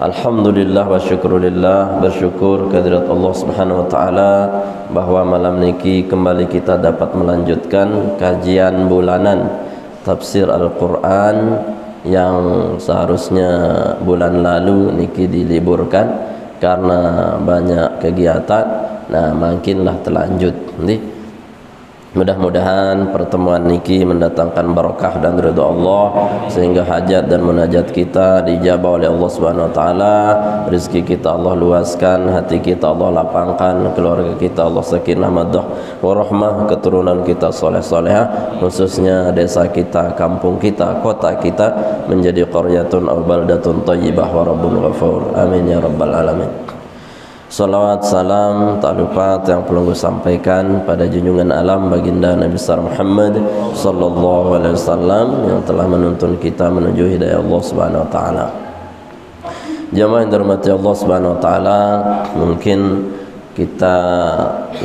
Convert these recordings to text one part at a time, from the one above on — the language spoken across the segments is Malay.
Alhamdulillah wa syukurillah, bersyukur kehadirat Allah Subhanahu wa taala bahwa malam niki kembali kita dapat melanjutkan kajian bulanan tafsir Al-Qur'an yang seharusnya bulan lalu niki diliburkan karena banyak kegiatan. Nah, makinlah terlanjut. Mudah-mudahan pertemuan niki mendatangkan barakah dan ridha Allah sehingga hajat dan munajat kita dijabah oleh Allah Subhanahu wa taala, rezeki kita Allah luaskan, hati kita Allah lapangkan, keluarga kita Allah sakinah madah warahmah, keturunan kita soleh-solehah, khususnya desa kita, kampung kita, kota kita menjadi qaryatun aw baldatun thayyibah wa rabbun ghafur. Amin ya rabbal alamin. Salawat salam tak lupa yang perlu sampaikan pada junjungan alam baginda Nabi besar Muhammad sallallahu alaihi wasallam yang telah menuntun kita menuju hidayah Allah Subhanahu wa taala. Jamaah yang dirahmati Allah Subhanahu wa taala, mungkin kita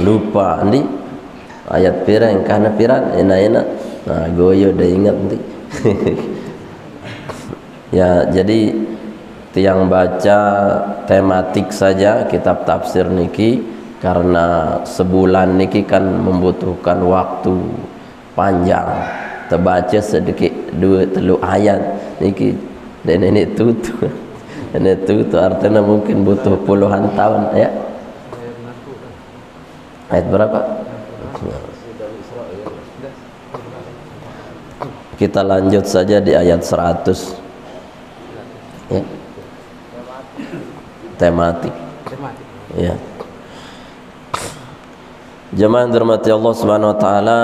lupa nih ayat pirang kana piran enak-enak. Nah, goyo dah ingat nanti. Ya, jadi yang baca tematik saja kitab tafsir niki karena sebulan niki kan membutuhkan waktu panjang, terbaca sedikit 2-3 ayat niki dan ini tutu artinya mungkin butuh puluhan tahun ya. Ayat berapa? Kita lanjut saja di ayat 100 ya. Tematik. Ya. Jemaah dirahmati Allah Subhanahu wa taala,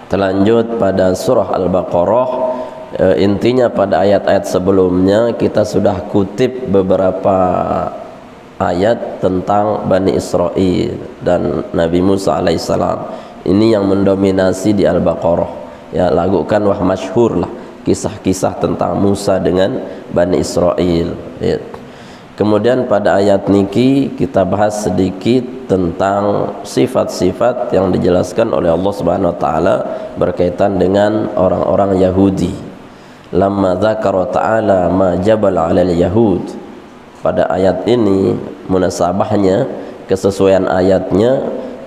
terlanjut pada surah Al-Baqarah. Intinya pada ayat-ayat sebelumnya kita sudah kutip beberapa ayat tentang Bani Israel dan Nabi Musa alaihissalam. Ini yang mendominasi di Al-Baqarah. Ya, lagukan wah masyhur lah kisah-kisah tentang Musa dengan Bani Israel ya. Kemudian pada ayat niki kita bahas sedikit tentang sifat-sifat yang dijelaskan oleh Allah Subhanahu wa taala berkaitan dengan orang-orang Yahudi. Lamma dzakara ta'ala ma jabala 'alal yahud. Pada ayat ini munasabahnya, kesesuaian ayatnya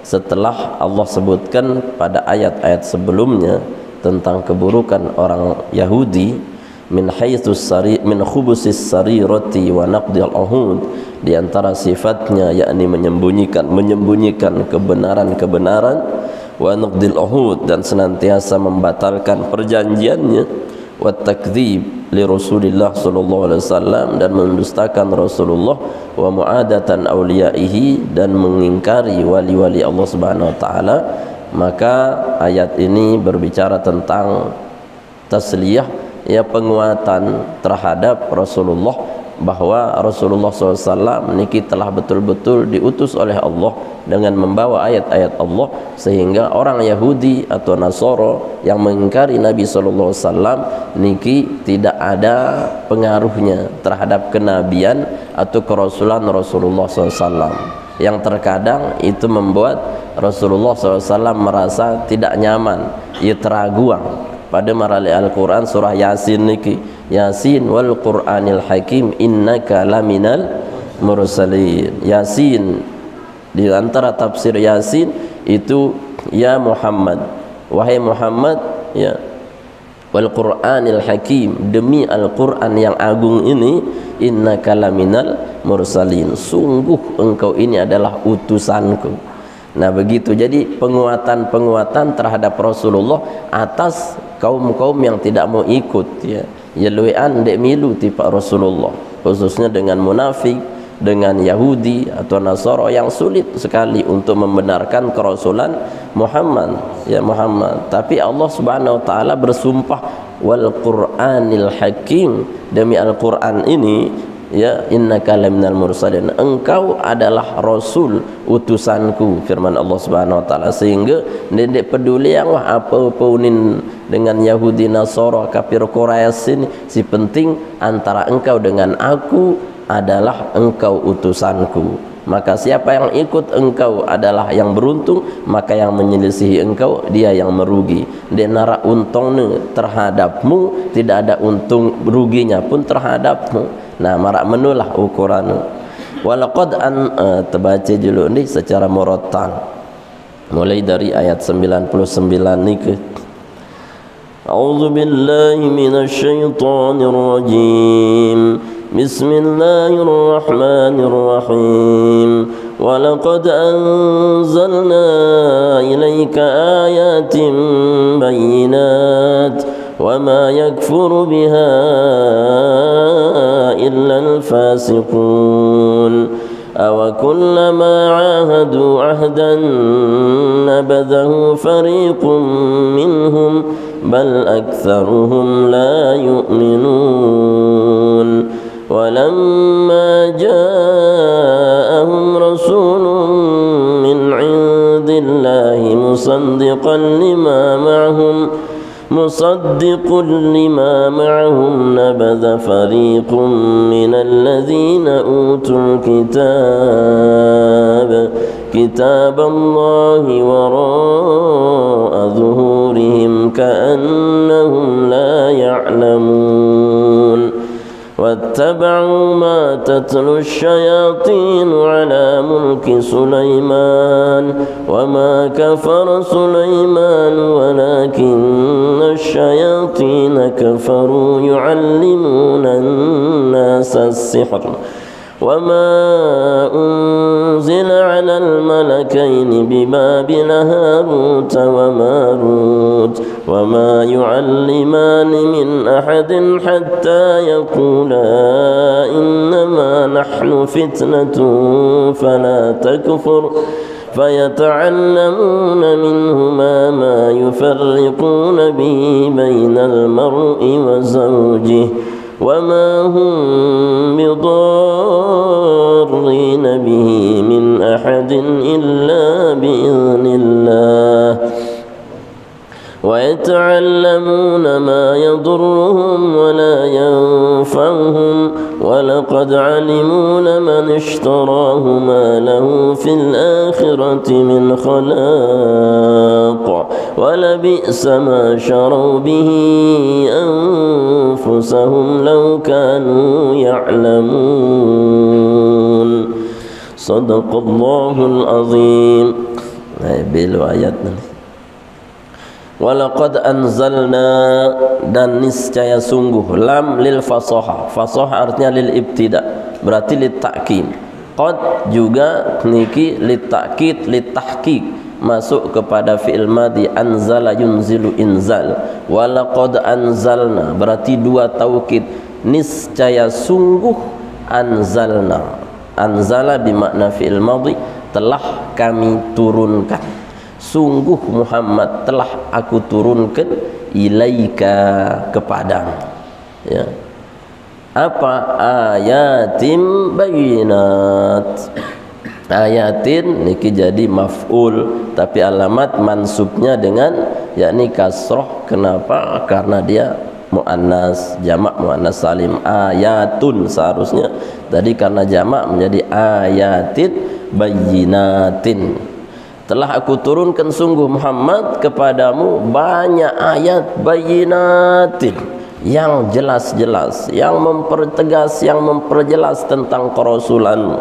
setelah Allah sebutkan pada ayat-ayat sebelumnya tentang keburukan orang Yahudi min khubusis sarirati wa naqdil ahud, di antara sifatnya yakni menyembunyikan kebenaran-kebenaran, wa naqdil ahud, dan senantiasa membatalkan perjanjiannya, wa takdzib li Rasulillah sallallahu alaihi wasallam, dan mendustakan Rasulullah, wa muadatan auliyaihi, dan mengingkari wali-wali Allah Subhanahu wa taala. Maka ayat ini berbicara tentang tasliyah, ya, penguatan terhadap Rasulullah, bahwa Rasulullah SAW niki telah betul-betul diutus oleh Allah dengan membawa ayat-ayat Allah, sehingga orang Yahudi atau Nasara yang mengingkari Nabi SAW niki tidak ada pengaruhnya terhadap kenabian atau kerasulan Rasulullah SAW, yang terkadang itu membuat Rasulullah SAW merasa tidak nyaman, ia teraguang. Pada marali Al-Quran surah Yasin niki, Yasin wal Qur'anil Hakim innaka laminal mursalin. Yasin, di antara tafsir Yasin itu ya Muhammad, wahai Muhammad, ya, wal Qur'anil Hakim, demi Al-Quran yang agung ini, innaka laminal mursalin, sungguh engkau ini adalah utusanku. Nah begitu, jadi penguatan terhadap Rasulullah atas kaum-kaum yang tidak mau ikut, ya, luian dek milu tipe Rasulullah, khususnya dengan munafik, dengan Yahudi atau Nasara yang sulit sekali untuk membenarkan kerasulan Muhammad, ya Muhammad. Tapi Allah Subhanahu wa taala bersumpah wal Qur'anil Hakim, demi Al-Quran ini, ya, innaka laminal mursalin, engkau adalah rasul utusanku, firman Allah Subhanahu wa taala. Sehingga ndek peduli yang apa paunin dengan Yahudi Nasara kafir Quraisy ini, si penting antara engkau dengan aku adalah engkau utusanku. maka siapa yang ikut engkau adalah yang beruntung, maka yang menyelisihi engkau dia yang merugi. Dia nara untungnya terhadapmu, tidak ada untung ruginya pun terhadapmu. Nah, marak menulah ukuran. Walaqad terbaca dulu ni secara murattal mulai dari ayat 99 ni ke. A'udzu billahi minasy syaithanir rajim. Bismillahirrahmanirrahim. Walaqad anzalna ilaika ayatin bayyinat وما يكفر بها إلا الفاسقون أوكلما عاهدوا عهدا نبذه فريق منهم بل أكثرهم لا يؤمنون ولما جاءهم رسول من عند الله مصدق لما معهم نبذ فريق من الذين أوتوا كتاب الله وراء ظهورهم كأنهم لا يعلمون واتبعوا ما تتلو الشياطين على ملك سليمان وما كفر سليمان ولكن الشياطين كفروا يعلمون الناس السحر وما أنزل على الملكين ببابل هاروت وماروت وما يعلمان من أحد حتى يقولا إنما نحن فتنة فلا تكفر فيتعلمون منهما ما يفرقون به بين المرء وزوجه وما هم بضارين به من أحد إلا بإذن الله ويتعلمون ما يضرهم ولا ينفعهم ولقد علموا لمن اشتراه ما له في الآخرة من خلاق ولبئس ما شروا به أنفسهم لو كانوا يعلمون صدق الله العظيم. Belu ayatnya. Walaqad anzalna, dan niscaya sungguh, lam lil fasaha, fasaha artinya lil ibtida, berarti lit ta'kid. Qad juga niki lit ta'kid lit tahqiq, masuk kepada fi'il madhi, anzala yunzilu inzal. Walaqad anzalna berarti dua taukid, niscaya sungguh, anzalna, anzala bermakna fi'il madhi, telah kami turunkan. Sungguh Muhammad telah aku turunkan ilaika kepadamu, ya. Apa? Ayatin bayinat. Ayatin niki jadi maf'ul, tapi alamat mansubnya dengan yakni kasroh. Kenapa? Karena dia muannas, jamak muannas salim. Ayatun seharusnya, tadi karena jamak menjadi ayatin bayinatin. Telah aku turunkan sungguh Muhammad kepadamu banyak ayat bayinatin, yang jelas-jelas, yang mempertegas, yang memperjelas tentang kerasulanmu.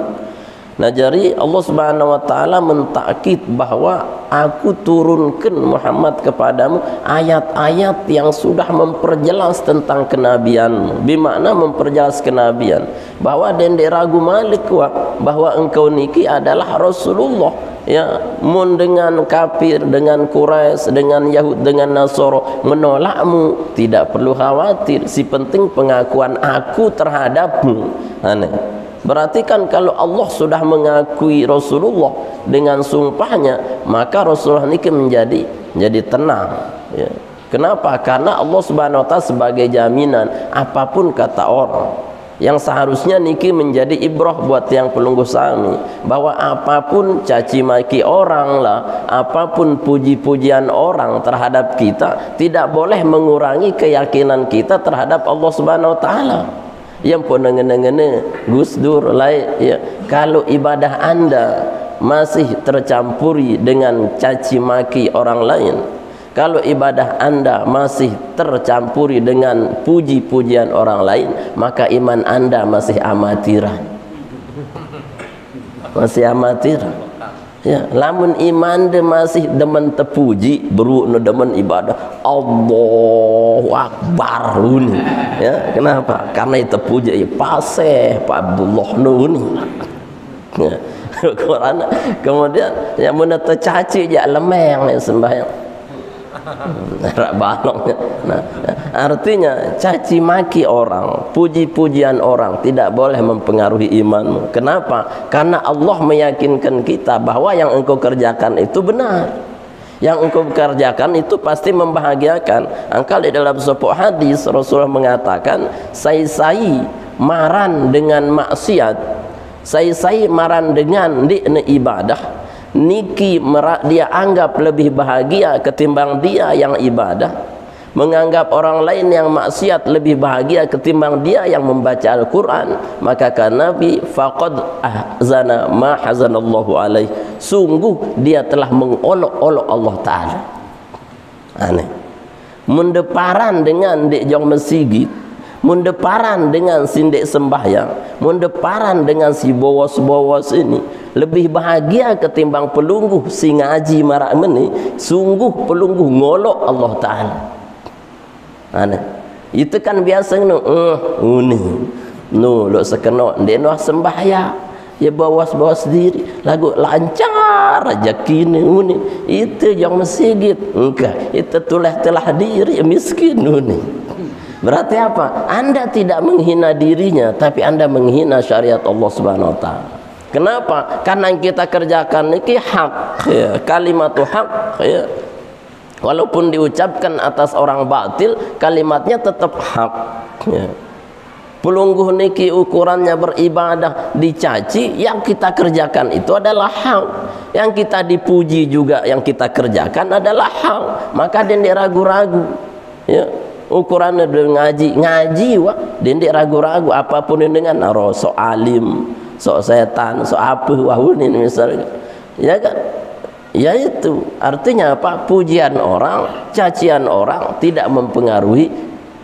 Nah, jadi Allah Subhanahu wa taala mentakkid bahwa aku turunkan Muhammad kepadamu ayat-ayat yang sudah memperjelas tentang kenabianmu. Bermakna memperjelas kenabian, bahwa dendek ragu malik bahwa engkau niki adalah Rasulullah. Ya, mun dengan kafir, dengan Quraisy, dengan Yahud, dengan Nasara menolakmu, tidak perlu khawatir. Si penting pengakuan aku terhadapmu. Aneh. Berarti kan kalau Allah sudah mengakui Rasulullah dengan sumpahnya, maka Rasulullah ini menjadi tenang, ya. Kenapa? Karena Allah Subhanahu wa taala sebagai jaminan apapun kata orang, yang seharusnya niki menjadi ibrah buat yang pelungguh sami, bahwa apapun caci maki orang lah, apapun puji-pujian orang terhadap kita, tidak boleh mengurangi keyakinan kita terhadap Allah Subhanahu wa taala. yang pun ngene-ngene Gus Dur lain ya. Kalau ibadah Anda masih tercampuri dengan caci maki orang lain, kalau ibadah Anda masih tercampuri dengan puji-pujian orang lain, maka iman Anda masih amatiran. Masih amatiran. Ya, lamun iman dia masih demen terpuji, beru no demen ibadah Allahu Akbar ni. Ya, kenapa? Karena itu puji ya paseh Pak Abdullah ni. Ya, kemudian yang mana tercaci je lemeng ni sembahyang. Rak balong. Nah, artinya caci maki orang, puji-pujian orang tidak boleh mempengaruhi imanmu. Kenapa? Karena Allah meyakinkan kita bahwa yang engkau kerjakan itu benar. Yang engkau kerjakan itu pasti membahagiakan. Angkal di dalam sebuah hadis Rasulullah mengatakan, "Sai-sai maran dengan maksiat, sai-sai maran dengan ibadah, niki dia anggap lebih bahagia ketimbang dia yang ibadah, menganggap orang lain yang maksiat lebih bahagia ketimbang dia yang membaca Al-Quran, maka kata Nabi faqad ahzana ma hazanallahu alaih, sungguh dia telah mengolok-olok Allah Ta'ala." Aneh mendeparan dengan dek jong mesigit, mundeparan dengan sindek sembahyang, mundeparan dengan si bowas-bowas ini, lebih bahagia ketimbang pelungguh si ngaji marak meni, sungguh pelungguh ngolok Allah Ta'ala. Aneh itu kan biasa uni lo sekenok dia nak sembahyang ya bawas-bawas diri lagu lancar aja kini uni itu yang mesigit enggak itu telah diri miskin uni. Berarti apa? Anda tidak menghina dirinya, tapi Anda menghina syariat Allah Subhanahu wa Ta'ala. Kenapa? Karena yang kita kerjakan ini hak ya, kalimatu hak ya. Walaupun diucapkan atas orang batil, kalimatnya tetap hak ya. Pelungguh niki ukurannya beribadah dicaci, yang kita kerjakan itu adalah hak. Yang kita dipuji juga yang kita kerjakan adalah hak. Maka dia ragu-ragu ya. Ukurannya ngaji wah dindik ragu-ragu apapun dengan sok alim, sok setan, sok apa wah ini misalnya ya kan. Ya itu artinya apa? Pujian orang, cacian orang tidak mempengaruhi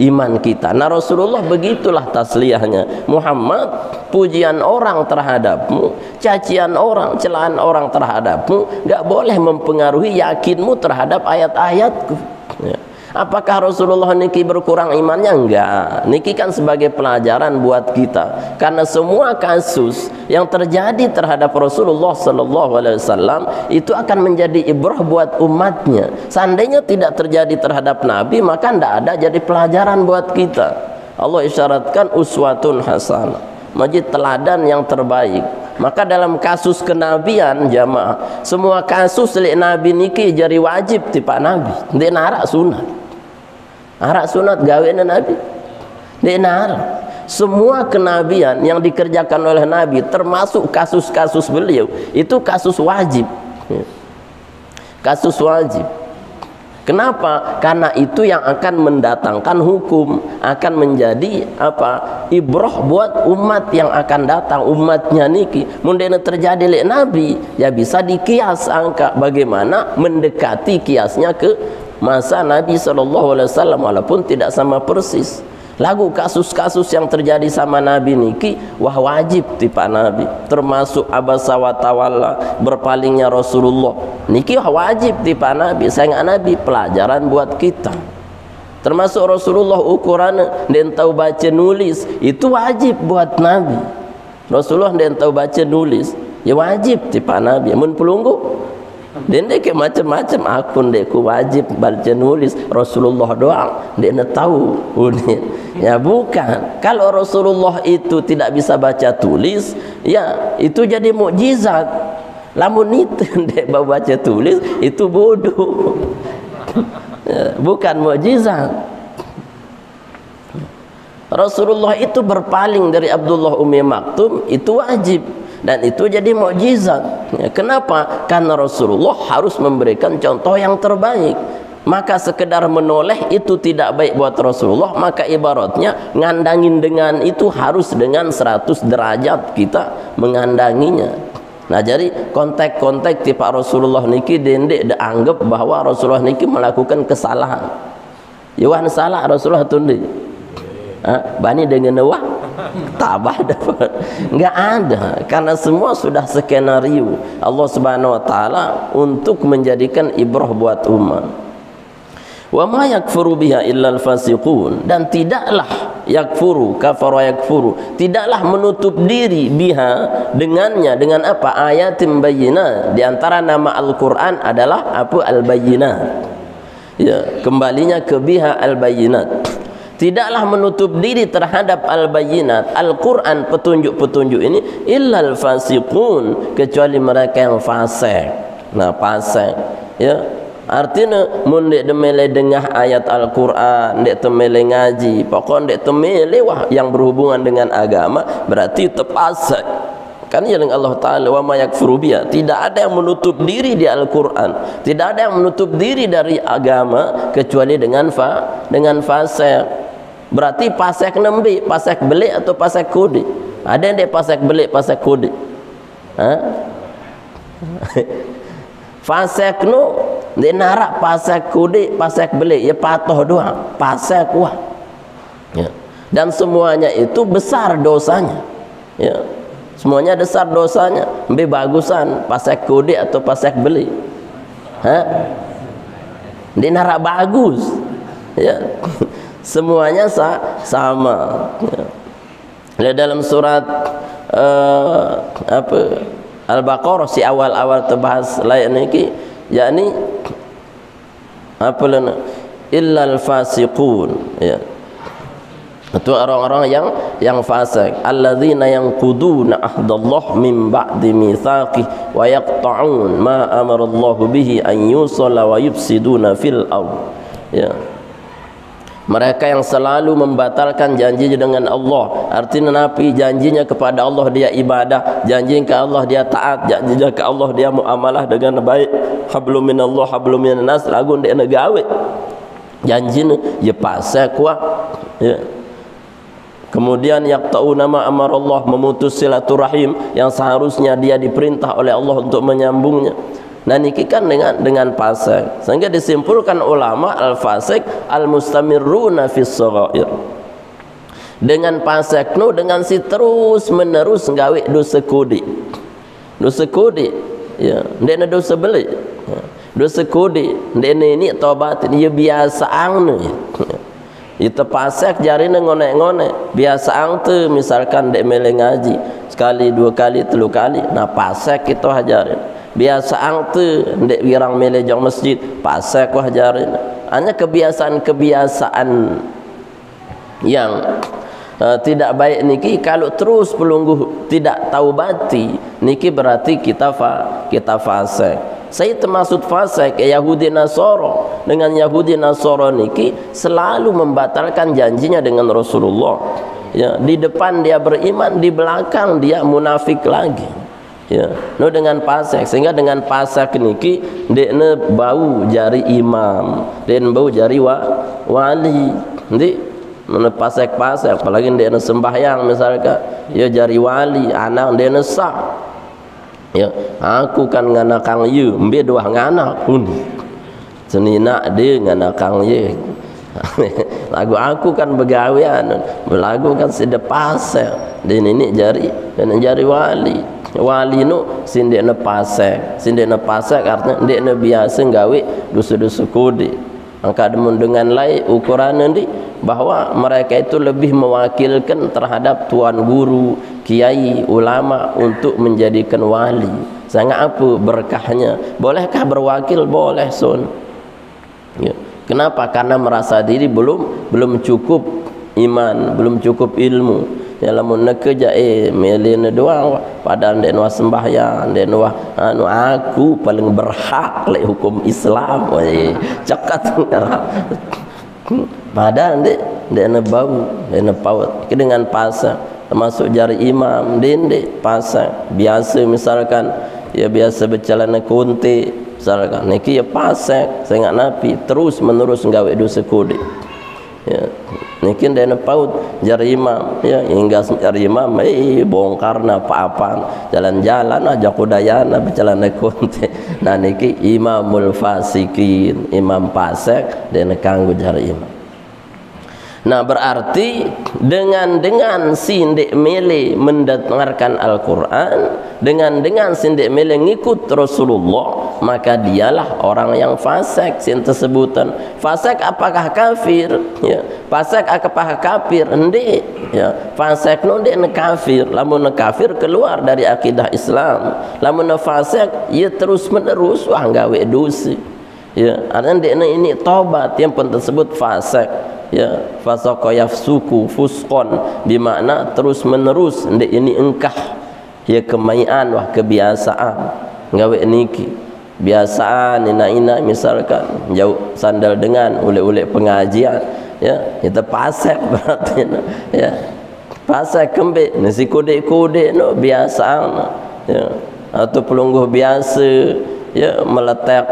iman kita. Nah Rasulullah begitulah tasliyahnya. Muhammad, pujian orang terhadapmu, cacian orang, celaan orang terhadapmu gak boleh mempengaruhi yakinmu terhadap ayat-ayatku ya. Apakah Rasulullah niki berkurang imannya? Enggak. Niki kan sebagai pelajaran buat kita. Karena semua kasus yang terjadi terhadap Rasulullah sallallahu alaihi wasallam itu akan menjadi ibrah buat umatnya. Seandainya tidak terjadi terhadap Nabi, maka tidak ada jadi pelajaran buat kita. Allah isyaratkan uswatun hasanah, majid teladan yang terbaik. Maka dalam kasus kenabian jamaah, semua kasus li Nabi niki jadi wajib tipa Nabi. Dia narak sunat. Arak sunat gawean Nabi dia narak. Semua kenabian yang dikerjakan oleh Nabi termasuk kasus-kasus beliau itu kasus wajib. Kasus wajib. Kenapa? Karena itu yang akan mendatangkan hukum, akan menjadi apa? Ibrah buat umat yang akan datang, umatnya niki. Mundene terjadi oleh Nabi, ya bisa dikias angka bagaimana mendekati kiasnya ke masa Nabi SAW walaupun tidak sama persis. Lagu kasus-kasus yang terjadi sama Nabi niki wah wajib tipa Nabi, termasuk abasa wa tawalla, berpalingnya Rasulullah niki wah wajib tipa Nabi. Sayang Nabi pelajaran buat kita. Termasuk Rasulullah ukuran dan tahu baca nulis itu wajib buat Nabi. Rasulullah dan tahu baca nulis ya wajib tipa Nabi. Mun pelunggu dan dia macam-macam akun dia wajib baca nulis, Rasulullah doang dia tahu ya bukan. Kalau Rasulullah itu tidak bisa baca tulis ya itu jadi mukjizat. Lamun itu dia baca tulis itu bodoh ya, bukan mukjizat. Rasulullah itu berpaling dari Abdullah Ummi Maktum itu wajib dan itu jadi mukjizat ya, kenapa? Karena Rasulullah harus memberikan contoh yang terbaik. maka sekedar menoleh itu tidak baik buat Rasulullah. Maka ibaratnya ngandangin dengan itu harus dengan 100 derajat kita mengandanginya. Nah, jadi kontek-kontek tipe Rasulullah niki dendek dianggap bahwa Rasulullah niki melakukan kesalahan. Yawan salah Rasulullah tundi. Bani dengan wah tabah dapat. Enggak ada, karena semua sudah skenario Allah Subhanahu wa taala untuk menjadikan ibrah buat umat. Wa ma yakfuru biha illa al-fasiqun, dan tidaklah yakfuru, kafara yakfuru, tidaklah menutup diri biha dengannya, dengan apa? Ayatim bayyinat. Di antara nama Al-Qur'an adalah apa? Al-Bayyinat. Ya, kembalinya ke biha al-Bayyinat. Tidaklah menutup diri terhadap al-Bayyinat, Al-Qur'an, petunjuk-petunjuk ini, illa al-fasiqun, kecuali mereka yang fasik. Nah, fasik, ya, artinya mun dek temele dengah ayat Al-Qur'an, dek temele ngaji, pokok dek temele wah yang berhubungan dengan agama, berarti terpasang. Kan yang Allah Ta'ala wa ma yakfuru biha, tidak ada yang menutup diri di Al-Qur'an, tidak ada yang menutup diri dari agama kecuali dengan fasik. Berarti fasik nembe, fasik belik atau fasik kode? Ada yang dek fasik belik, fasik kode? Fasik no dia narak pasal kudik, pasal belik, ya patuh doang, pasal kuah, ya. Dan semuanya itu besar dosanya, ya. Semuanya besar dosanya. Lebih bagusan pasal kudik atau pasal belik, dia narak bagus, ya. Semuanya sama, ya. Dalam surat Al-Baqarah si awal-awal terbahas layak niki, yakni apa lana illal fasiqun, ya, itu orang-orang yang fasik, alladzina yanquduna ahdallah min ba'di mitsaqih wa yaqta'un ma amara Allah bihi an yusalla wa yufsiduna fil ard, ya. Mereka yang selalu membatalkan janjinya dengan Allah. Artinya napi janjinya kepada Allah dia ibadah, janji ke Allah dia taat, janjinya ke Allah dia muamalah dengan baik. Hablum minallah hablum minan nas, lagu dia negawe janjinya ya pasal kuah, ya. Kemudian yaqta'una ma amarallah, memutus silaturahim yang seharusnya dia diperintah oleh Allah untuk menyambungnya. Nah, niki kan dengan fasik, sehingga disimpulkan ulama al-fasik al-mustamirruna fis shaghair. Dengan fasik no, dengan si terus menerus gawe dosa kodi, ya, ndekna dosa belik, ya. Dosa kodi ndekna ini taubat ini ya biasa angna, ya. Itu fasik jarine ngonek-ngonek biasa ang tu, misalkan dek mele ngaji sekali, dua kali, telu kali, nah fasik itu hajarin. Biasa ang tu ndek wirang mele jong masjid, pasal ku hajarin. Hanya kebiasaan-kebiasaan yang tidak baik niki kalau terus pelungguh tidak taubati niki berarti kita fasik. Saya termasuk fasik Yahudi Nasara. Dengan Yahudi Nasara niki selalu membatalkan janjinya dengan Rasulullah, ya. Di depan dia beriman, di belakang dia munafik lagi, ya. No, dengan fasik, sehingga dengan fasik niki dekne bau jari imam, dekne bau jari wali. Nanti mana fasik-fasik, apalagi dekne sembahyang misalkan, ya jari wali, anak dekne sah. Ya, aku kan ngana kang ye, mbe doah ngana pun. Senina dia ngana kang ye. Lagu aku kan begawean, lagu kan sedepasel. Dan ini jari wali. Wali nu sindekna pasek artinya ndekna biasa gawe dosa-dosa kode. Maka dengan lain ukuran nanti bahwa mereka itu lebih mewakilkan terhadap tuan guru, kiai, ulama untuk menjadikan wali. Sangat apa berkahnya? Bolehkah berwakil? Boleh, son. Ya. Kenapa? Karena merasa diri belum cukup iman, belum cukup ilmu. Ya, lamun nak kerja melena doang padahal ndek nuah sembahyang, ndek nuah aku paling berhak le hukum Islam, cakat padahal ndek na bau, ndek na paut dengan pasal termasuk jari imam ndek pasal biasa misalkan ya biasa berjalan kunti misalkan niki ya fasik sengak napi terus menerus nggawe dosa kode ya niki dene paut jari imam ya hingga jari imam bongkarna apa-apa jalan-jalan aja kudayana berjalan konte nah niki imamul fasikin imam fasik dene kanggo jari imam. Nah berarti dengan sindik mele mendengarkan Al-Quran, dengan sindik mele ngikut Rasulullah, maka dialah orang yang fasik. Sin tersebutkan fasik apakah kafir? Ya, fasik apakah kafir? Endi? Ya, fasik no ne kafir. Lamun kafir keluar dari akidah Islam. Lamun fasik ia terus menerus wah gawe dosa. Ya, artinya ini tobat yang pun tersebut fasik. Ya, fasaqa yafsuku fusqan bermakna terus menerus ndek ini engkah ya kemaian wah kebiasaan gawe niki biasaan ina misalkan jauh sandal dengan ule-ule pengajian ya kita pasek berarti ya pasek kembe nasi kode-kode no biasaan ya atau pelungguh biasa ya meletak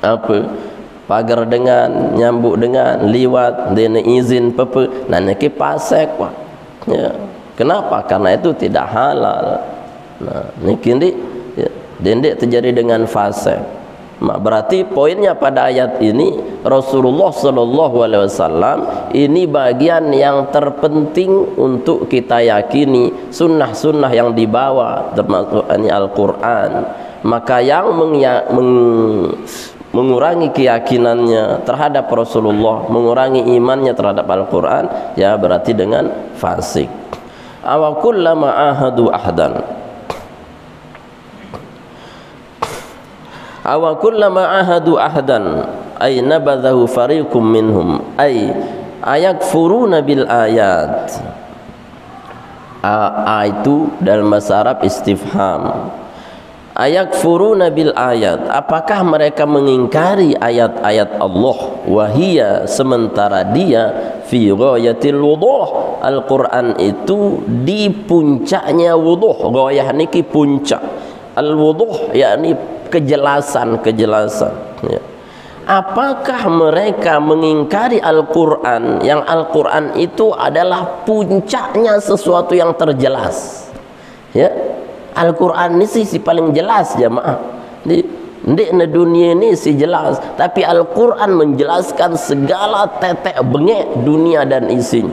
apa pagar dengan nyambuk dengan liwat dene izin pepe nah niki pasek wah ya kenapa karena itu tidak halal nah niki ya dendek terjadi dengan fasek berarti poinnya pada ayat ini Rasulullah sallallahu alaihi wasallam ini bagian yang terpenting untuk kita yakini sunnah-sunnah yang dibawa termasuk Al-Quran maka yang mengurangi keyakinannya terhadap Rasulullah, mengurangi imannya terhadap Al-Quran, ya berarti dengan fasik. Aw kullama ahadu ahdan. Aw kullama ahadu ahdan ay nabadhahu fariqum minhum ay ayakfuruna bil ayat. Itu dalam bahasa Arab istifham. Ayakfuruna bil ayat apakah mereka mengingkari ayat-ayat Allah wahia sementara dia fi ghayatil wuduh Al-Quran itu di puncaknya wuduh ghayah niki puncak al-wuduh yakni kejelasan ya. Apakah mereka mengingkari Al-Quran yang Al-Quran itu adalah puncaknya sesuatu yang terjelas ya Al-Quran ini si paling jelas jemaah di dunia ini si jelas tapi Al-Quran menjelaskan segala tetek bengek dunia dan isinya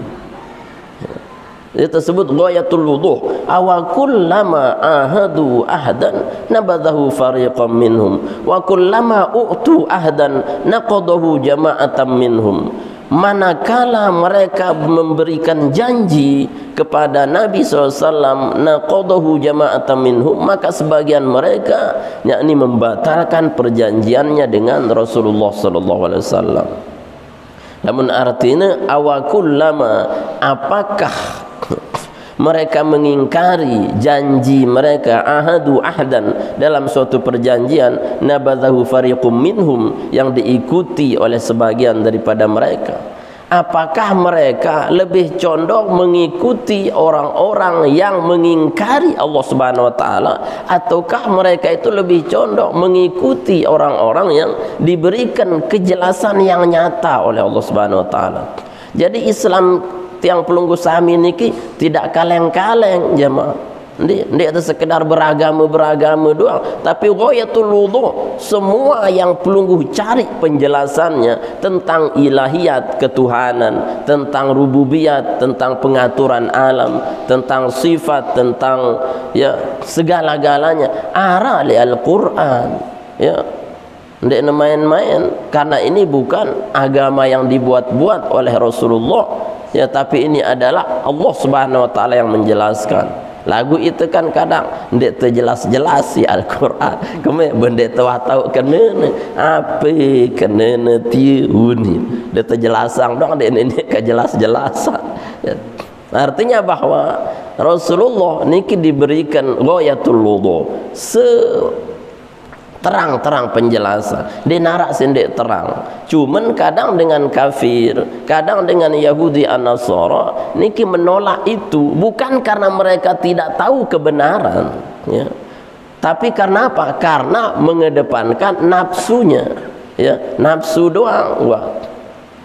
itu tersebut ghayatul wuduh awa kullama ahadu ahdan nabadahu fariqam minhum wa kullama u'tu ahdan naqadahu jama'atan minhum manakala mereka memberikan janji kepada Nabi SAW naqadahu jama'atan minhum maka sebagian mereka yakni membatalkan perjanjiannya dengan Rasulullah SAW. Namun artinya awakullama apakah mereka mengingkari janji mereka ahadu ahdan dalam suatu perjanjian nabadhahu fariqum minhum yang diikuti oleh sebagian daripada mereka apakah mereka lebih condong mengikuti orang-orang yang mengingkari Allah Subhanahu wa taala ataukah mereka itu lebih condong mengikuti orang-orang yang diberikan kejelasan yang nyata oleh Allah Subhanahu wa taala. Jadi Islam tiang pelunggu sami niki tidak kaleng-kaleng jemaah. Dia itu sekedar beragama doang, tapi ghayatul wudu semua yang pelunggu cari penjelasannya tentang ilahiyat ketuhanan, tentang rububiyat, tentang pengaturan alam, tentang sifat, tentang ya segala-galanya arah li Al-Qur'an ya. Ndak main-main karena ini bukan agama yang dibuat-buat oleh Rasulullah ya tapi ini adalah Allah Subhanahu wa taala yang menjelaskan. Lagu itu kan kadang ndak terjelas-jelas si Al-Qur'an. Kemudian benda tahu kenene apa kenene tiuni. Ndak terjelasan dong ndak ini kejelas-jelasan. Ya. Artinya bahwa Rasulullah niki diberikan ghayatul wudu terang-terang penjelasan dia narak sendiri terang cuman kadang dengan kafir kadang dengan Yahudi an-Nasara niki menolak itu bukan karena mereka tidak tahu kebenaran ya Tapi karena apa? Karena mengedepankan nafsunya, ya, nafsu doang. Wah,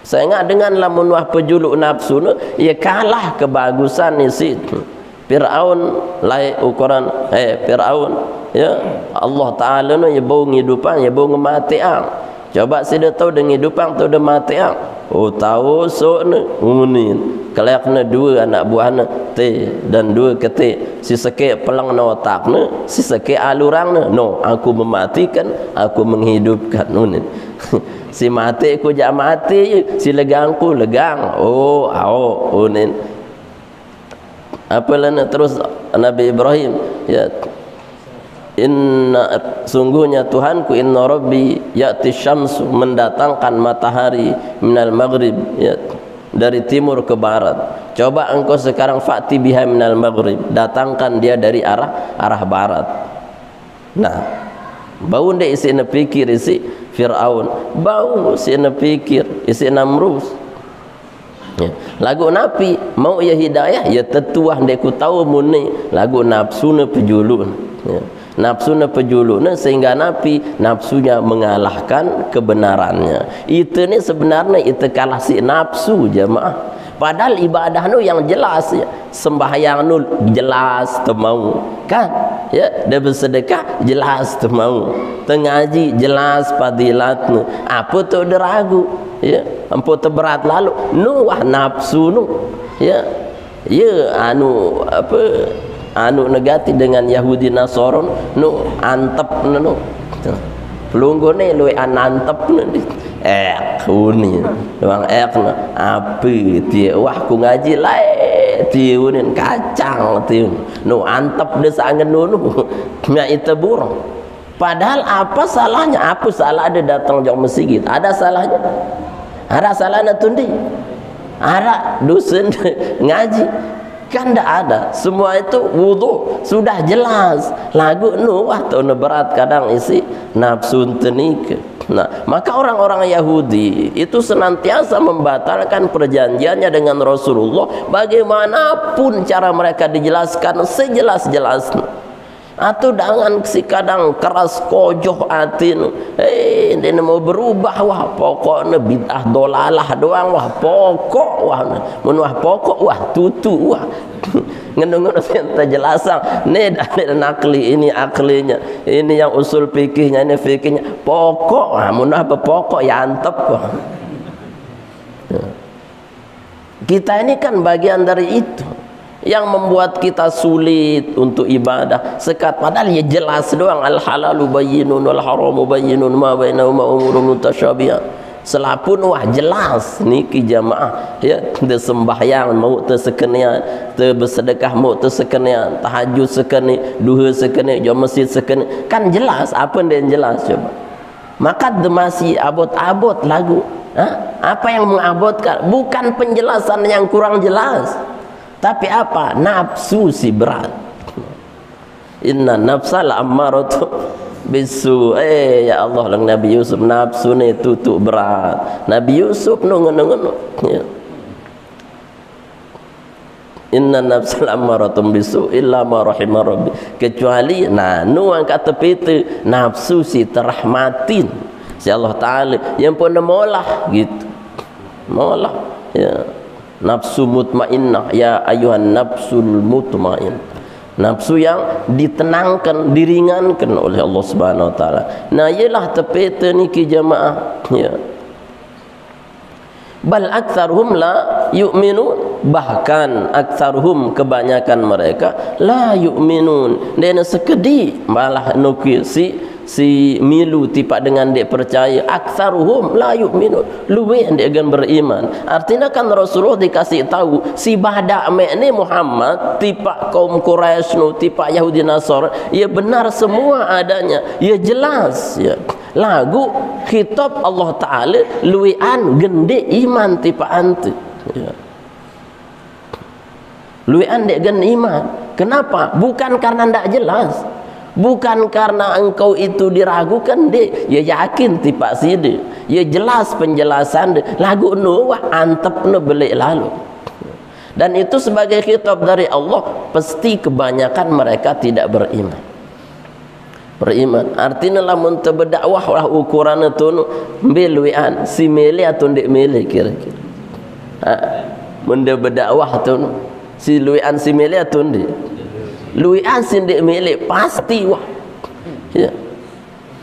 saya ingat dengan lamun wah pejuluk nafsu nu, ya kalah kebagusan isi Fir'aun lai ukuran Fir'aun, ya Allah Ta'ala nu ya bau ngidupan ya bau ngematian. Coba sida tahu dengan hidupan tu dah matian. Oh tahu so ne unin kelakna dua anak buahna T dan dua ketik si sekek pelang na otakna si sekek alurangna no aku mematikan aku menghidupkan unin. Si mati ku jak mati si legang ku legang. Oh unin apalana terus Nabi Ibrahim ya inna sungguhnya Tuhanku inna rabbi ya'ti syamsu mendatangkan matahari minal maghrib ya dari timur ke barat. Coba engkau sekarang fa'ti biha minal maghrib datangkan dia dari arah barat. Nah bau ndak isi na pikir isi Fir'aun bau isi na pikir isi Namrus ya. Lagu napi mau ya hidayah ya tetuah ndek ku tahu muni lagu nafsu na pejulun ya. Nafsunya pejuluknya sehingga nafsunya mengalahkan kebenarannya. Itu ni sebenarnya itu kalah si nafsu jemaah. Padahal ibadah nu yang jelas ya. Sembahyang nu jelas temau kan ya, dia bersedekah jelas temau, tengaji jelas fadilatnya. Apa tu dia ragu ya, empu terberat lalu nu wah nafsu nu ya anu apa anu negati dengan Yahudi Nasoron nu antep nu pelunggone lu antep nu kuni doang na api dia wah ku ngaji lae tiunin kacang tiun nu antep desa ngenu nu nya itu burung. Padahal apa salahnya? Apa salah ada datang jauh masjid? Ada salahnya? Ada salahnya tundi? Ada dusun ngaji? Kan tidak ada. Semua itu wudu sudah jelas. Lagu nu wah tu berat kadang isi nafsu tenik. Nah, maka orang-orang Yahudi itu senantiasa membatalkan perjanjiannya dengan Rasulullah bagaimanapun cara mereka dijelaskan sejelas-jelasnya. Atau dengan si kadang keras kojoh atin dia mau berubah wah pokoknya bid'ah dolalah doang wah pokok wah mun wah pokok wah tutu wah ngenung-ngenung ente jelasan nih dari nakli ini aklinya ini yang usul fikihnya ini fikihnya pokok wah mun apa pokok ya antep wah. Kita ini kan bagian dari itu yang membuat kita sulit untuk ibadah sekat padahal ya jelas doang al halalu bayyinun wal haramu bayyinun ma bainahuma umurun mutasyabihat selapun wah jelas niki jamaah ya teu sembahyang mau teu sekenian teu bersedekah mau teu sekenian tahajud sekeni duha sekeni jam masjid sekeni kan jelas apa yang jelas coba maka masih abot-abot lagu apa yang mengabotkan bukan penjelasan yang kurang jelas tapi apa? Nafsu si berat. Inna nafsa la'ammaratu bisu. Ya Allah lang Nabi Yusuf nafsu ni tutuk berat. Nabi Yusuf nungun ya. Inna nafsa la'ammaratu bisu illa ma rahimah rabbi. Kecuali nuang kata pita nafsu si terahmatin si Allah Ta'ala yang pun molah gitu. Molah ya. Nafsu mutmainnah ya ayuhan nafsul mutmain. Nafsu yang ditenangkan, diringankan oleh Allah Subhanahu wa taala. Nah, ialah tepeta niki jamaah ya. Bal aktsaruhum la yu'minun, bahkan aktsaruhum kebanyakan mereka la yu'minun. Dan sekedi malah nuki si milu tipak dengan dia percaya aktsaruhum la yu'minun luweh dia akan beriman. Artinya kan Rasulullah dikasih tahu si badak mek ni Muhammad tipak kaum Quraisy nu tipak Yahudi Nasara ya benar semua adanya ya jelas ya lagu khitab Allah Ta'ala luwean gende iman tipak antu ya luwean dia gen iman. Kenapa? Bukan karena ndak jelas, bukan karena engkau itu diragukan dek, ya yakin tipak sini, ya jelas penjelasan dek. Lagu nu wah antep nu belik lalu. Dan itu sebagai khitab dari Allah, pasti kebanyakan mereka tidak beriman. beriman. Artinya lamun teu berdakwah lah ukuranna tu beluian si mele atau ndek mele kira-kira. Mun dia berdakwah tu si luian si mele atau ndek. Luian si ndek mele pasti wah. Ya.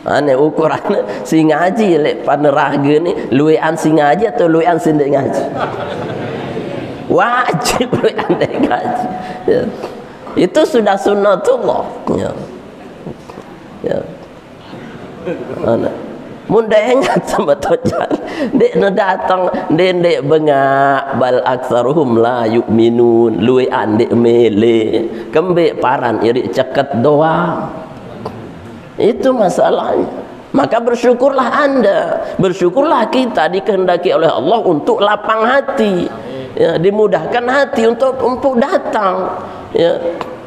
Ane ukurannya si ngaji lek paneraga ni luian si ngaji atau luian si ndek ngaji. Wajib luian ndek ngaji. Ya. Itu sudah sunnatullah. Ya. Ya. Ana mun ingat sama tojan dek na datang dek bengak bal aktsaruhum la yu'minun luian dek mele kembe paran iri ceket doang. Itu masalahnya. Maka bersyukurlah Anda, bersyukurlah kita dikehendaki oleh Allah untuk lapang hati, ya, dimudahkan hati untuk datang, ya.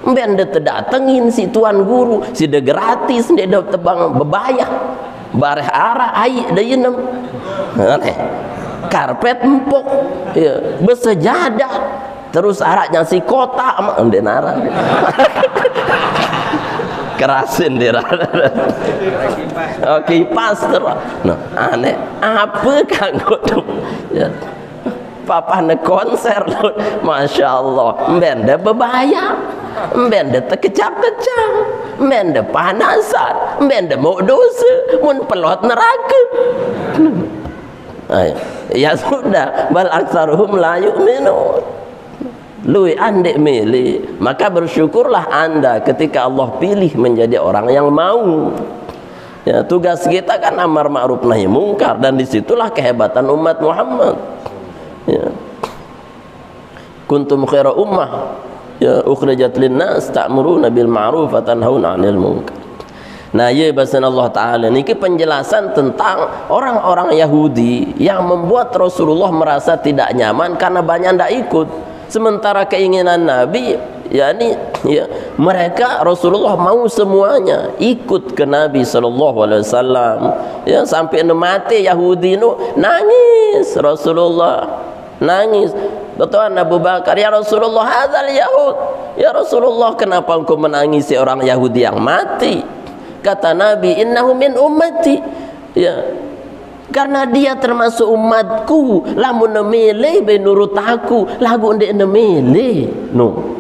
Mben de terdatengin si tuan guru, si de gratis, de tebang bebayah, bareh arah ai de yenem, karpet empuk, ya, bersejadah, terus araknya si kota, ende nara. Kerasin dia kipas terus nah aneh apa kanggo ya papane konser Masya Allah mbende bebaya mbende terkecap-kecap mbende panasan mbende mau dosa mun pelot neraka. Ayo ya sudah bal aktsaruhum la yu'minun lui andek milih. Maka bersyukurlah Anda ketika Allah pilih menjadi orang yang mau, ya. Tugas kita kan amar ma'ruf nahi mungkar, dan disitulah kehebatan umat Muhammad, ya. Kuntum khaira ummah, ya, ukhrijat linnas ta'muruna bil ma'ruf wa tanhauna 'anil munkar. Nah, ya bahasan Allah Ta'ala niki penjelasan tentang orang-orang Yahudi yang membuat Rasulullah merasa tidak nyaman karena banyak tidak ikut. Sementara keinginan Nabi, yakni ya, mereka Rasulullah mau semuanya ikut ke Nabi SAW, ya, sampai mati Yahudi nu nangis Rasulullah, nangis. Betul Abu Bakar, ya Rasulullah hadzal Yahud, ya Rasulullah kenapa engkau menangisi orang Yahudi yang mati? Kata Nabi, innahu min ummati, ya, karena dia termasuk umatku. Lamun nemele benurut aku lagu ndek nemele no.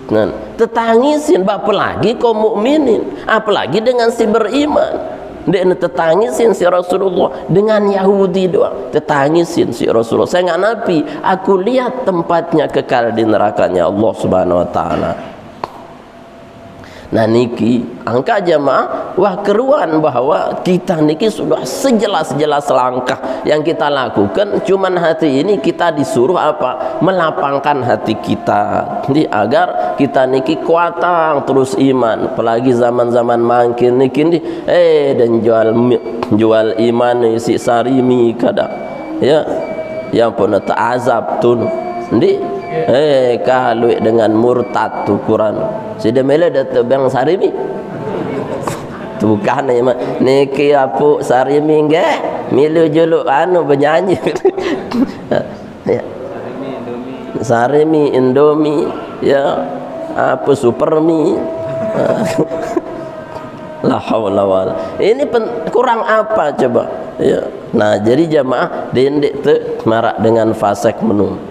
Nah, tetangisin apalagi kaum mukminin, apalagi dengan si beriman. Ndek tetangisin si Rasulullah dengan Yahudi doang. Tetangisin si Rasulullah. Saya nggak nabi, aku lihat tempatnya kekal di nerakanya Allah Subhanahu wa taala. Nah niki angka jamaah wah keruan bahwa kita niki sudah sejelas-jelas langkah yang kita lakukan, cuman hati ini kita disuruh apa? Melapangkan hati kita, jadi agar kita niki kuatang terus iman, apalagi zaman-zaman makin niki dan jual iman si sarimi kada, ya, yang pun azab tun ndi kalau dengan murtad tu Quran si demele dat bang sarimi bukan ya niki apu sarimi nggih milu juluk anu benyanyi ya sarimi indomie ya apa supermi la haula wala ini kurang apa coba ya. Nah jadi jamaah dendek tu marak dengan fasek menu.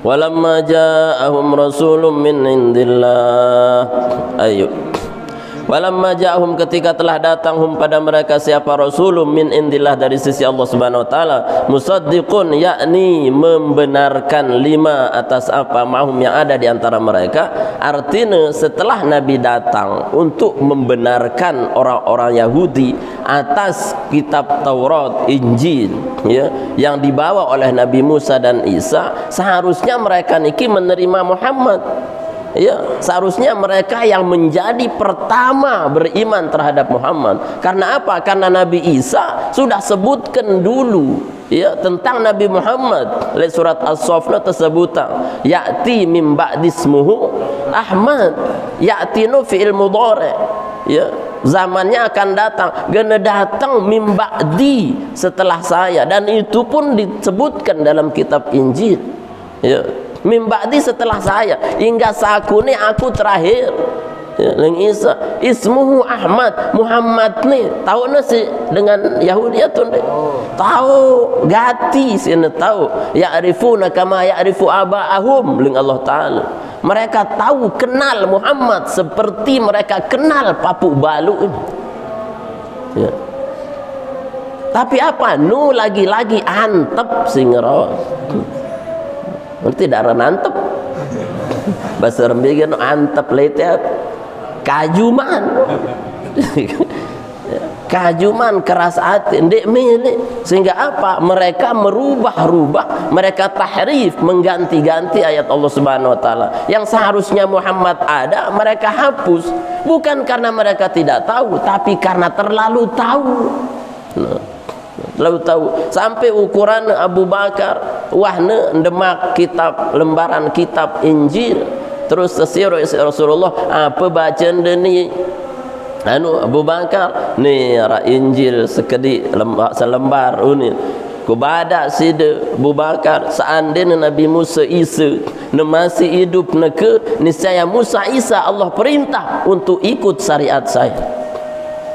Walamma ja'ahum rasulun min indillah. Ayo. Walamma ja'ahum, ketika telah datang pada mereka siapa rasulun min indillah, dari sisi Allah Subhanahu wa taala, musaddiqun, yakni membenarkan lima atas apa mahum yang ada di antara mereka. Artinya setelah Nabi datang untuk membenarkan orang-orang Yahudi atas kitab Taurat, Injil, ya, yang dibawa oleh Nabi Musa dan Isa, seharusnya mereka niki menerima Muhammad. Ya, seharusnya mereka yang menjadi pertama beriman terhadap Muhammad. Karena apa? Karena Nabi Isa sudah sebutkan dulu, ya, tentang Nabi Muhammad. Lihat surat As-Saffat tersebutan, ya'ti min ba'di ismuhu Ahmad, ya'tinu fi'il mudhari, ya, zamannya akan datang, gana datang min ba'di, setelah saya, dan itu pun disebutkan dalam kitab Injil, ya, min ba'di, setelah saya, hingga sakune aku terakhir, Ya, Ling Isa ismuhu Ahmad, Muhammad ni tahu nasi dengan Yahudi atau ni tahu gati sini tahu ya'rifuna kama ya'rifu aba'ahum ling Allah Ta'ala. Mereka tahu kenal Muhammad seperti mereka kenal papu balu ini. Ya. Tapi apa nu lagi-lagi antep singero tidak ada antep bahasa rembigan antep lete kajuman kajuman keras hati ndek milik sehingga apa mereka merubah-rubah, mereka tahrif, mengganti-ganti ayat Allah Subhanahu wa taala yang seharusnya Muhammad ada mereka hapus, bukan karena mereka tidak tahu tapi karena terlalu tahu. Terlalu tahu sampai ukuran Abu Bakar wahna ndemak kitab lembaran kitab Injil terus sesiro Rasulullah apa bacaan ni Abu Bakar ni Injil sekedi selembar ni kubada sida Abu Bakar seandainya Nabi Musa Isa masih hidup neke niscaya Musa Isa Allah perintah untuk ikut syariat saya.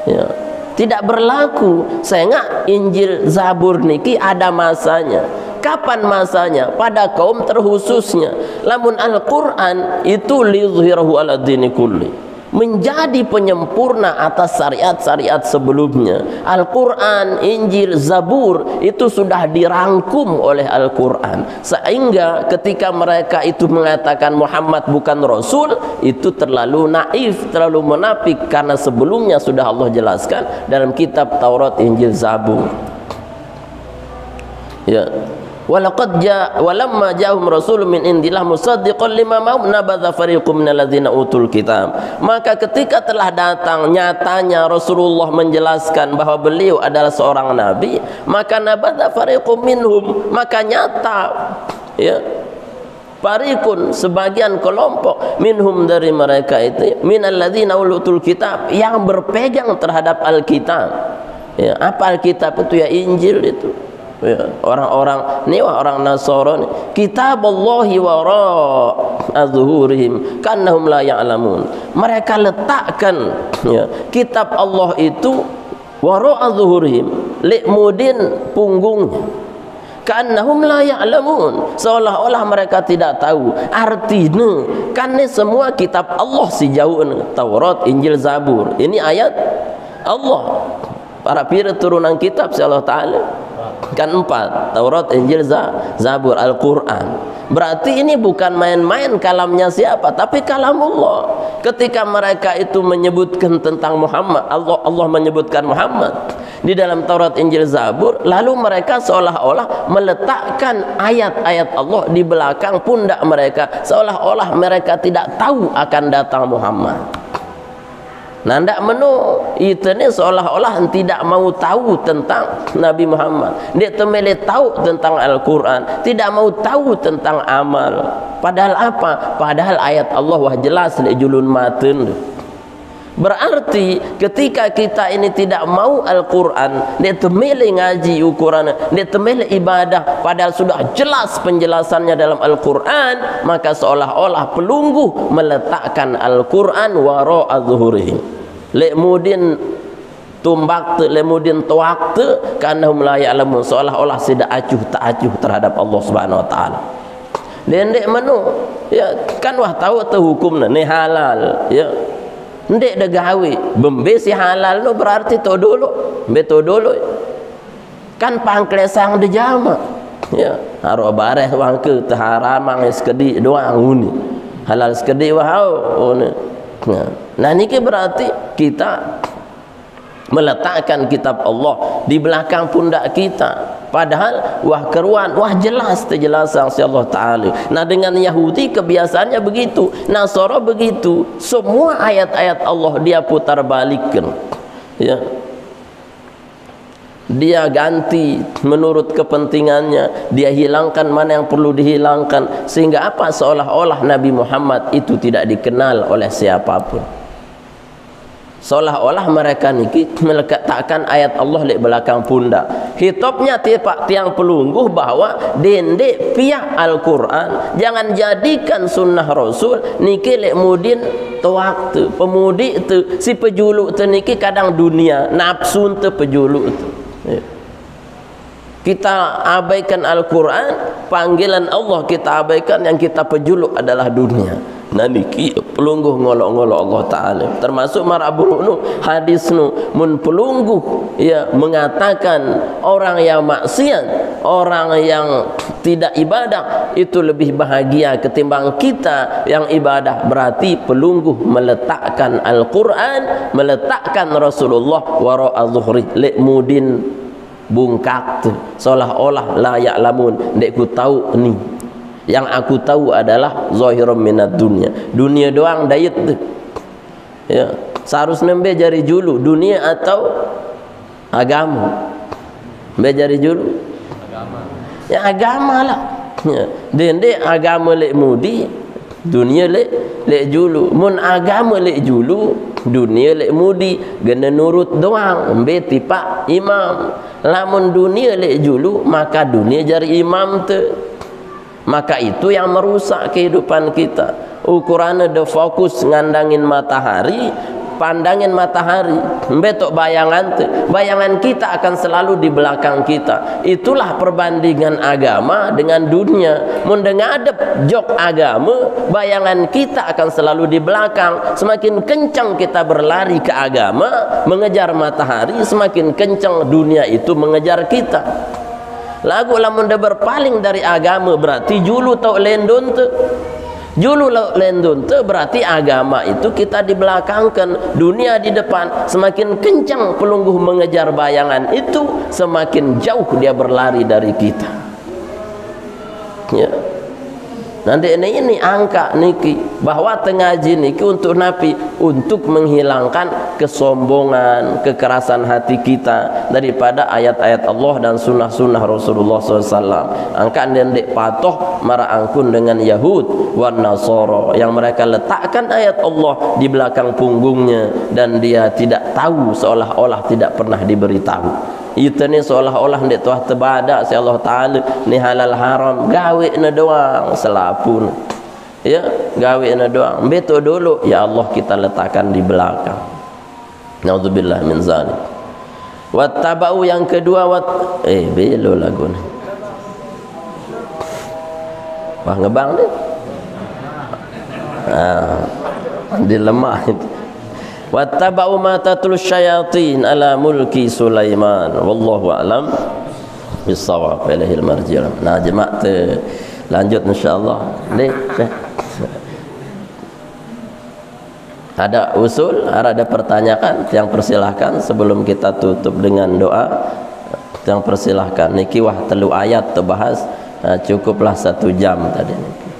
Ya. Tidak berlaku. Saya ingat Injil Zabur niki ada masanya. Kapan masanya? Pada kaum terkhususnya. Lamun Al-Quran itu lidhhirahu ala dini kulli, menjadi penyempurna atas syariat-syariat sebelumnya. Al-Quran, Injil, Zabur itu sudah dirangkum oleh Al-Quran, sehingga ketika mereka itu mengatakan Muhammad bukan Rasul, itu terlalu naif, terlalu munafik, karena sebelumnya sudah Allah jelaskan dalam kitab Taurat, Injil, Zabur. Ya. Walaqad walamma ja'ahum rasulun min indillah musaddiqan lima ma'hum nabadha fariqum minal ladzina utul kitab. Maka ketika telah datang nyatanya Rasulullah menjelaskan bahwa beliau adalah seorang nabi, maka nabadha fariqum minhum, maka nyata ya fariqun sebagian kelompok minhum dari mereka itu minal ladzina utul kitab yang berpegang terhadap Alkitab. Ya, apa Alkitab itu? Ya Injil itu. Ya, orang-orang ni orang Nasara ni kitab Allahi wara azhurihim kannahum la ya'lamun. Mereka letakkan ya, kitab Allah itu wara azhurihim li'mudin punggungnya, kannahum la ya'lamun, seolah-olah mereka tidak tahu. Artinya kan ni semua kitab Allah sejauh ni, Taurat, Injil, Zabur. Ini ayat Allah. Para pira turunan kitab si Allah Ta'ala kan 4, Taurat, Injil, Zabur, Al-Quran. Berarti ini bukan main-main kalamnya siapa, tapi kalam Allah. Ketika mereka itu menyebutkan tentang Muhammad, Allah menyebutkan Muhammad di dalam Taurat, Injil, Zabur, lalu mereka seolah-olah meletakkan ayat-ayat Allah di belakang pundak mereka, seolah-olah mereka tidak tahu akan datang Muhammad. Nah, ndak menu itu ni seolah-olah tidak mau tahu tentang Nabi Muhammad. Dia temele tahu tentang Al-Quran, tidak mau tahu tentang amal. Padahal apa? Padahal ayat Allah wah jelas di julun matun. Berarti ketika kita ini tidak mau Al-Quran, dia temele ngaji ukuran, dia temele ibadah, padahal sudah jelas penjelasannya dalam Al-Quran, maka seolah-olah pelungguh meletakkan Al-Quran wara'a zuhurihim, lemudin tumbak te, lemudin tuak te, kanahum la ya'lamun, seolah-olah tidak acuh tak acuh terhadap Allah Subhanahu wa taala. Dendek menu ya kan wah tahu tu hukumna ni halal ya. Ndek dah gawe bembesi halal no berarti to dulu beto dulu kan pangklesang de jama ya haro bareh wang ke taharamang sekedi doang uni halal sekedi wahau nah niki berarti kita meletakkan kitab Allah di belakang pundak kita, padahal wah keruan wah jelas terjelasan si Allah Ta'ala. Nah dengan Yahudi kebiasaannya begitu, Nasara begitu, semua ayat-ayat Allah dia putar balikkan ya, dia ganti menurut kepentingannya, dia hilangkan mana yang perlu dihilangkan, sehingga apa seolah-olah Nabi Muhammad itu tidak dikenal oleh siapapun. Seolah-olah mereka niki meletakkan ayat Allah di belakang pundak. Hitopnya tiang pelungguh bahwa dendek pihak Al-Quran, jangan jadikan sunnah Rasul niki lek mudin waktu pemudi tu si pejuluk tu niki kadang dunia nafsu tu pejuluk tu. Kita abaikan Al-Quran, panggilan Allah kita abaikan, yang kita pejuluk adalah dunia. Nah niki pelungguh ngolok-ngolok Allah Ta'ala. Termasuk maraburu nu hadis nu mun pelungguh ya mengatakan orang yang maksiat, orang yang tidak ibadah itu lebih bahagia ketimbang kita yang ibadah. Berarti pelungguh meletakkan Al-Quran, meletakkan Rasulullah wara'a zuhri, lek mudin bungkak tu seolah-olah la ya'lamun, ndek ku tahu ni. Yang aku tahu adalah zahirum minad dunia. Dunia doang dayet tu. Ya, seharusnya mbe jari julu dunia atau agama. Mbe jari julu agama. Ya agama lah. Ya, dende agama lek mudi, dunia lek julu. Mun agama lek julu, dunia lek mudi, gena nurut doang, mbe tipak imam. Lamun dunia lek julu, maka dunia jari imam tu. Maka itu yang merusak kehidupan kita. Ukurannya de fokus ngandangin matahari, pandangin matahari, betok bayangan, bayangan kita akan selalu di belakang kita. Itulah perbandingan agama dengan dunia. Mun dengadep jok agama, bayangan kita akan selalu di belakang. Semakin kencang kita berlari ke agama, mengejar matahari, semakin kencang dunia itu mengejar kita. Lagu lamun dah berpaling dari agama, berarti julu tau lendun tu. Julu lendun tu berarti agama itu kita dibelakangkan, dunia di depan. Semakin kencang pelungguh mengejar bayangan itu, semakin jauh dia berlari dari kita. Ya. Nanti ini angka niki bahwa tengaji niki untuk napi, untuk menghilangkan kesombongan, kekerasan hati kita daripada ayat-ayat Allah dan sunnah-sunnah Rasulullah SAW. Angka dendek patoh maraangkun dengan Yahud wan Nasara yang mereka letakkan ayat Allah di belakang punggungnya dan dia tidak tahu, seolah-olah tidak pernah diberitahu. Itu ni seolah-olah ndak tuah terbada si Allah Ta'ala ni halal haram, gawe na doang selapun. Ya, gawe na doang. Betul dulu ya Allah kita letakkan di belakang. Naudzubillah min zalik. Wattaba'u yang kedua belo lagu ni. Wah ngebang ni. Dilemah itu. Wattaba'u ma tatlus syayatin ala mulki Sulaiman wallahu a'lam bissawab, ilahil marji'ah. Nah jemaah lanjut insyaallah. Ada usul, ada pertanyaan yang persilahkan sebelum kita tutup dengan doa. Yang persilahkan niki wah telu ayat terbahas, cukuplah 1 jam tadi niki.